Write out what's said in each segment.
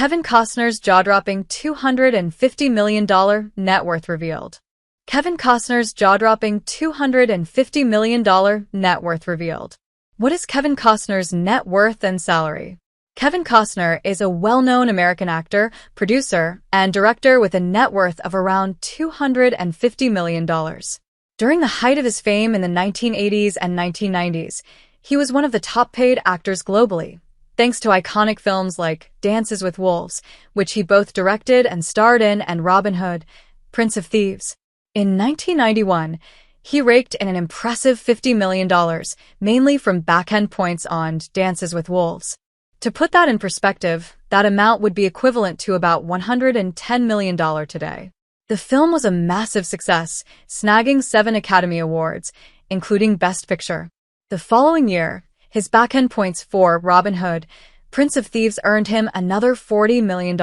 Kevin Costner's jaw-dropping $250 million net worth revealed. Kevin Costner's jaw-dropping $250 million net worth revealed. What is Kevin Costner's net worth and salary? Kevin Costner is a well-known American actor, producer, and director with a net worth of around $250 million. During the height of his fame in the 1980s and 1990s, he was one of the top-paid actors globally, thanks to iconic films like Dances with Wolves, which he both directed and starred in, and Robin Hood, Prince of Thieves. In 1991, he raked in an impressive $50 million, mainly from back-end points on Dances with Wolves. To put that in perspective, that amount would be equivalent to about $110 million today. The film was a massive success, snagging 7 Academy Awards, including Best Picture. The following year, his back-end points for Robin Hood, Prince of Thieves earned him another $40 million.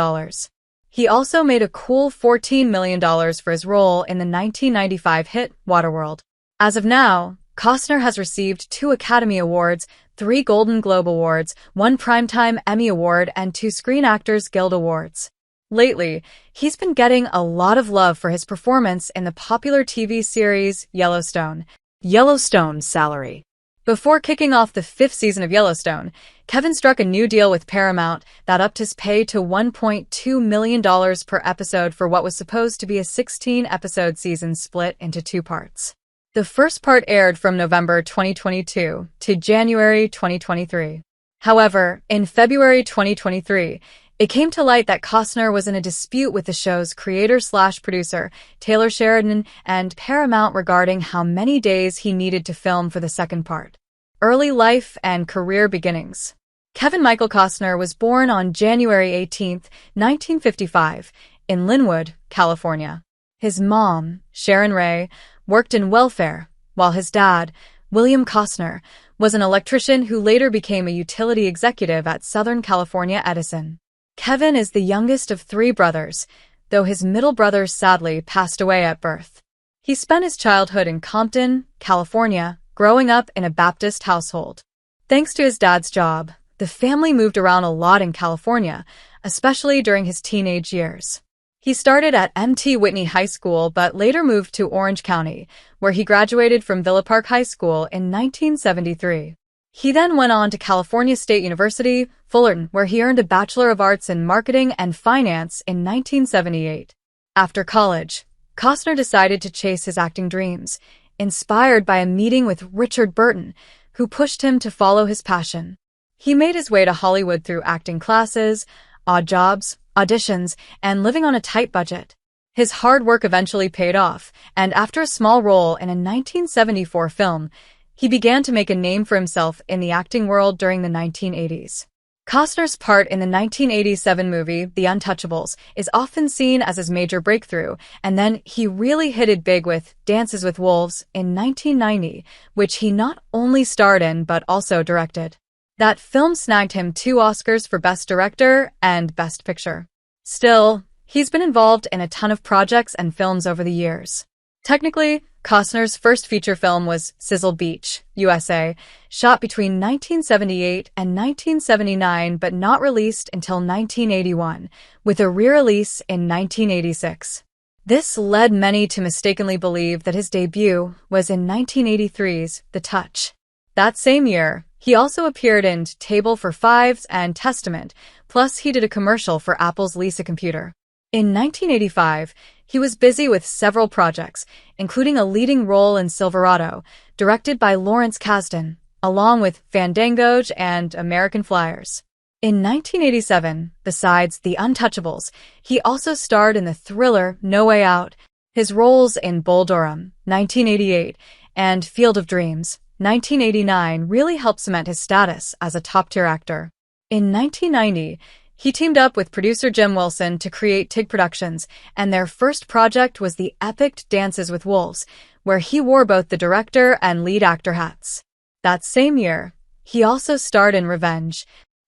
He also made a cool $14 million for his role in the 1995 hit Waterworld. As of now, Costner has received 2 Academy Awards, 3 Golden Globe Awards, 1 Primetime Emmy Award, and 2 Screen Actors Guild Awards. Lately, he's been getting a lot of love for his performance in the popular TV series Yellowstone. Yellowstone's salary. Before kicking off the 5th season of Yellowstone, Kevin struck a new deal with Paramount that upped his pay to $1.2 million per episode for what was supposed to be a 16-episode season split into 2 parts. The first part aired from November 2022 to January 2023. However, in February 2023, it came to light that Costner was in a dispute with the show's creator/producer, Taylor Sheridan, and Paramount regarding how many days he needed to film for the second part. Early life and career beginnings. Kevin Michael Costner was born on January 18, 1955, in Linwood, California. His mom, Sharon Ray, worked in welfare, while his dad, William Costner, was an electrician who later became a utility executive at Southern California Edison. Kevin is the youngest of 3 brothers, though his middle brother sadly passed away at birth. He spent his childhood in Compton, California, growing up in a Baptist household. Thanks to his dad's job, the family moved around a lot in California, especially during his teenage years. He started at M.T. Whitney High School but later moved to Orange County, where he graduated from Villa Park High School in 1973. He then went on to California State University, Fullerton, where he earned a Bachelor of Arts in Marketing and Finance in 1978. After college, Costner decided to chase his acting dreams, inspired by a meeting with Richard Burton, who pushed him to follow his passion. He made his way to Hollywood through acting classes, odd jobs, auditions, and living on a tight budget. His hard work eventually paid off, and after a small role in a 1974 film, he began to make a name for himself in the acting world during the 1980s. Costner's part in the 1987 movie The Untouchables is often seen as his major breakthrough, and then he really hit it big with Dances with Wolves in 1990, which he not only starred in but also directed. That film snagged him 2 Oscars for Best Director and Best Picture. Still, he's been involved in a ton of projects and films over the years. Technically, Costner's first feature film was Sizzle Beach, U.S.A., shot between 1978 and 1979 but not released until 1981, with a re-release in 1986. This led many to mistakenly believe that his debut was in 1983's The Touch. That same year, he also appeared in Table for Fives and Testament, plus he did a commercial for Apple's Lisa computer. In 1985, he was busy with several projects, including a leading role in Silverado, directed by Lawrence Kasdan, along with Fandango and American Flyers. In 1987, besides The Untouchables, he also starred in the thriller No Way Out. His roles in Bull Durham, 1988, and Field of Dreams, 1989 really helped cement his status as a top-tier actor. In 1990, he teamed up with producer Jim Wilson to create Tig Productions, and their first project was the epic Dances with Wolves, where he wore both the director and lead actor hats. That same year, he also starred in Revenge.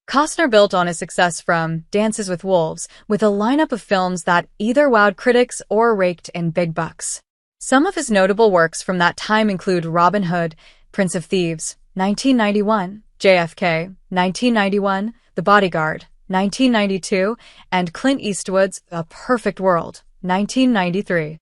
Costner built on his success from Dances with Wolves with a lineup of films that either wowed critics or raked in big bucks. Some of his notable works from that time include Robin Hood, Prince of Thieves, 1991, JFK, 1991, The Bodyguard, 1992, and Clint Eastwood's A Perfect World, 1993.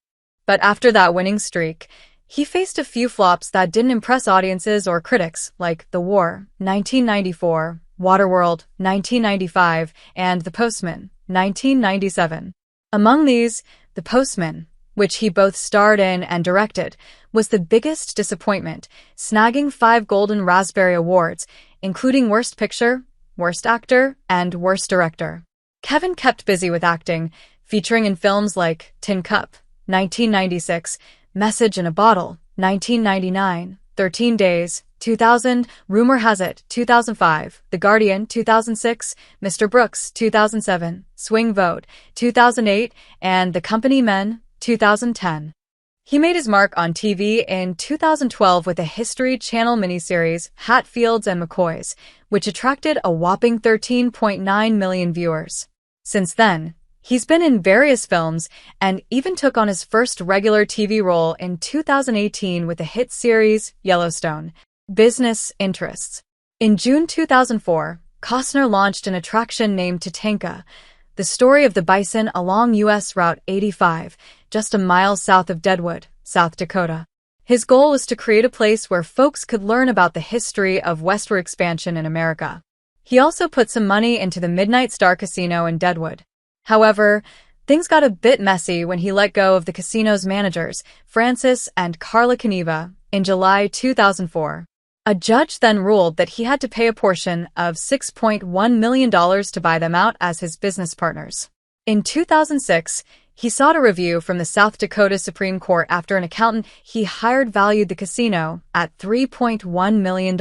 But after that winning streak, he faced a few flops that didn't impress audiences or critics, like The War, 1994, Waterworld, 1995, and The Postman, 1997. Among these, The Postman, which he both starred in and directed, was the biggest disappointment, snagging 5 Golden Raspberry Awards, including Worst Picture, Worst Actor, and Worst Director. Kevin kept busy with acting, featuring in films like Tin Cup, 1996, Message in a Bottle, 1999, 13 Days, 2000, Rumor Has It, 2005, The Guardian, 2006, Mr. Brooks, 2007, Swing Vote, 2008, and The Company Men, 2010. He made his mark on TV in 2012 with the History Channel miniseries Hatfields and McCoys, which attracted a whopping 13.9 million viewers. Since then, he's been in various films and even took on his first regular TV role in 2018 with the hit series Yellowstone. Business interests. In June 2004, Costner launched an attraction named Tatanka, the story of the bison along U.S. Route 85, just a mile south of Deadwood, South Dakota. His goal was to create a place where folks could learn about the history of westward expansion in America. He also put some money into the Midnight Star Casino in Deadwood. However, things got a bit messy when he let go of the casino's managers, Francis and Carla Caneva, in July 2004. A judge then ruled that he had to pay a portion of $6.1 million to buy them out as his business partners. In 2006, he sought a review from the South Dakota Supreme Court after an accountant he hired valued the casino at $3.1 million.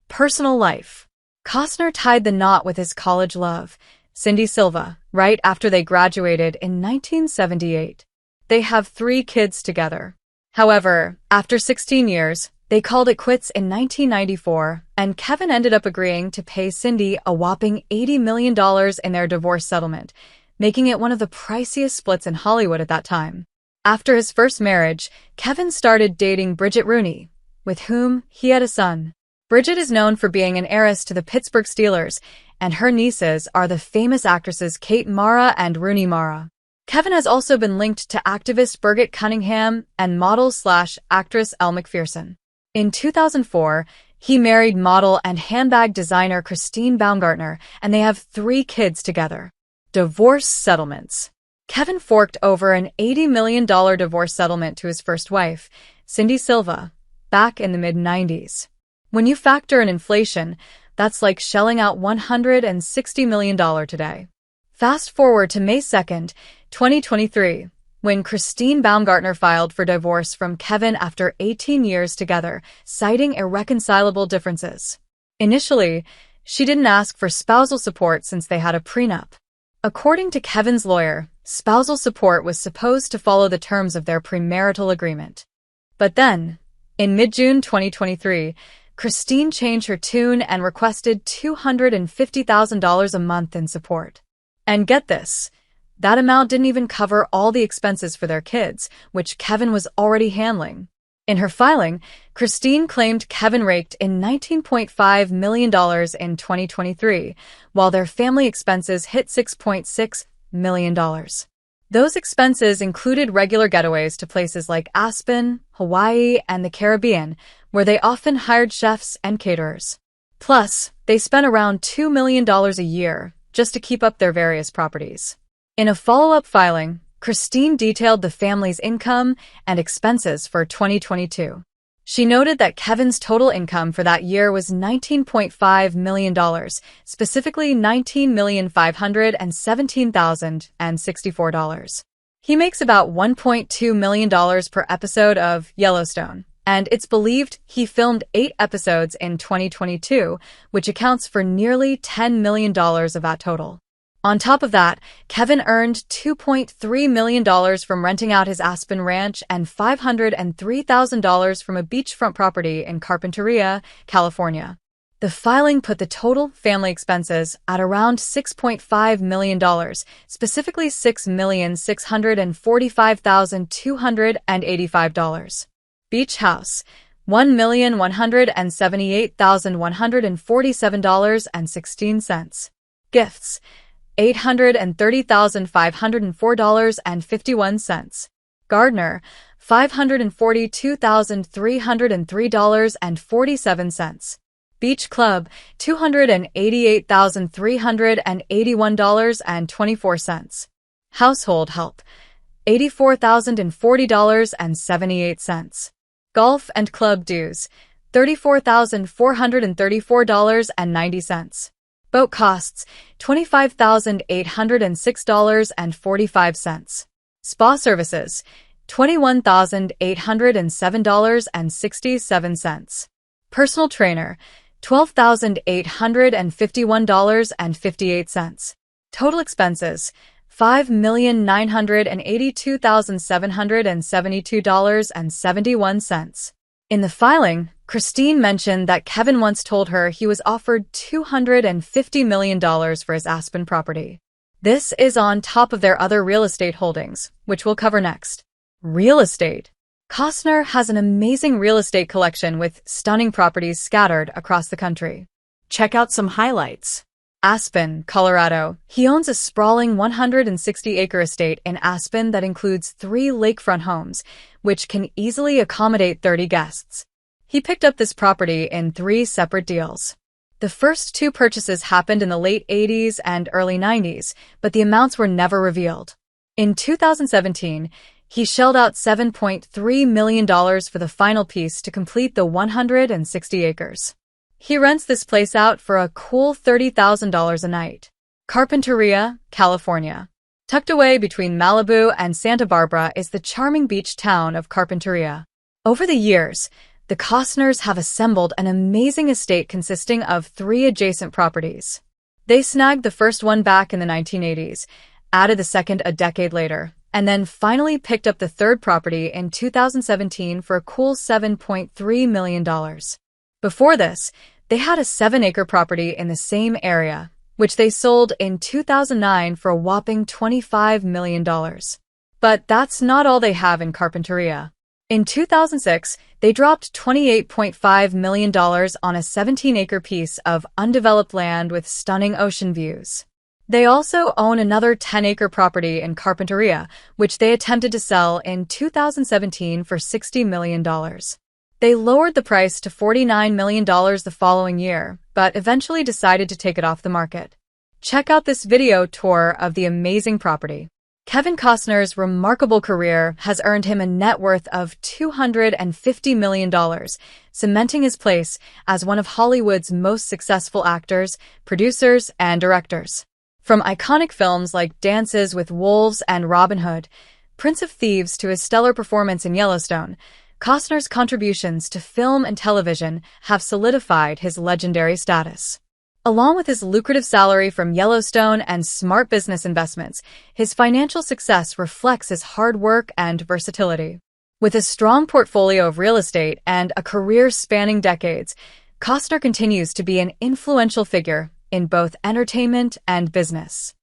Personal life. Costner tied the knot with his college love, Cindy Silva, right after they graduated in 1978. They have 3 kids together. However, after 16 years, they called it quits in 1994, and Kevin ended up agreeing to pay Cindy a whopping $80 million in their divorce settlement, making it one of the priciest splits in Hollywood at that time. After his first marriage, Kevin started dating Bridget Rooney, with whom he had a son. Bridget is known for being an heiress to the Pittsburgh Steelers, and her nieces are the famous actresses Kate Mara and Rooney Mara. Kevin has also been linked to activist Birgit Cunningham and model/actress Elle Macpherson. In 2004, he married model and handbag designer Christine Baumgartner, and they have 3 kids together. Divorce settlements. Kevin forked over an $80 million divorce settlement to his first wife, Cindy Silva, back in the mid-90s. When you factor in inflation, that's like shelling out $160 million today. Fast forward to May 2nd, 2023, when Christine Baumgartner filed for divorce from Kevin after 18 years together, citing irreconcilable differences. Initially, she didn't ask for spousal support since they had a prenup. According to Kevin's lawyer, spousal support was supposed to follow the terms of their premarital agreement. But then, in mid-June 2023, Christine changed her tune and requested $250,000 a month in support. And get this, that amount didn't even cover all the expenses for their kids, which Kevin was already handling. In her filing, Christine claimed Kevin raked in $19.5 million in 2023, while their family expenses hit $6.6 million. Those expenses included regular getaways to places like Aspen, Hawaii, and the Caribbean, where they often hired chefs and caterers. Plus, they spent around $2 million a year just to keep up their various properties. In a follow-up filing, Christine detailed the family's income and expenses for 2022. She noted that Kevin's total income for that year was $19.5 million, specifically $19,517,064. He makes about $1.2 million per episode of Yellowstone, and it's believed he filmed 8 episodes in 2022, which accounts for nearly $10 million of that total. On top of that, Kevin earned $2.3 million from renting out his Aspen ranch and $503,000 from a beachfront property in Carpinteria, California. The filing put the total family expenses at around $6.5 million, specifically $6,645,285. Beach house, $1,178,147.16. Gifts, $830,504.51. Gardner, $542,303.47. Beach Club, $288,381.24. Household Help, $84,040.78. Golf and Club Dues, $34,434.90. Boat Costs, $25,806.45. Spa Services, $21,807.67. Personal Trainer, $12,851.58. Total Expenses, $5,982,772.71. In the filing, Christine mentioned that Kevin once told her he was offered $250 million for his Aspen property. This is on top of their other real estate holdings, which we'll cover next. Real estate. Costner has an amazing real estate collection with stunning properties scattered across the country. Check out some highlights. Aspen, Colorado. He owns a sprawling 160-acre estate in Aspen that includes 3 lakefront homes, which can easily accommodate 30 guests. He picked up this property in 3 separate deals. The first 2 purchases happened in the late 80s and early 90s, but the amounts were never revealed. In 2017, he shelled out $7.3 million for the final piece to complete the 160 acres. He rents this place out for a cool $30,000 a night. Carpinteria, California. Tucked away between Malibu and Santa Barbara is the charming beach town of Carpinteria. Over the years, the Costners have assembled an amazing estate consisting of 3 adjacent properties. They snagged the first one back in the 1980s, added the second a decade later, and then finally picked up the third property in 2017 for a cool $7.3 million. Before this, they had a 7-acre property in the same area, which they sold in 2009 for a whopping $25 million. But that's not all they have in Carpinteria. In 2006, they dropped $28.5 million on a 17-acre piece of undeveloped land with stunning ocean views. They also own another 10-acre property in Carpinteria, which they attempted to sell in 2017 for $60 million. They lowered the price to $49 million the following year, but eventually decided to take it off the market. Check out this video tour of the amazing property. Kevin Costner's remarkable career has earned him a net worth of $250 million, cementing his place as one of Hollywood's most successful actors, producers, and directors. From iconic films like Dances with Wolves and Robin Hood, Prince of Thieves to his stellar performance in Yellowstone, Costner's contributions to film and television have solidified his legendary status. Along with his lucrative salary from Yellowstone and smart business investments, his financial success reflects his hard work and versatility. With a strong portfolio of real estate and a career spanning decades, Costner continues to be an influential figure in both entertainment and business.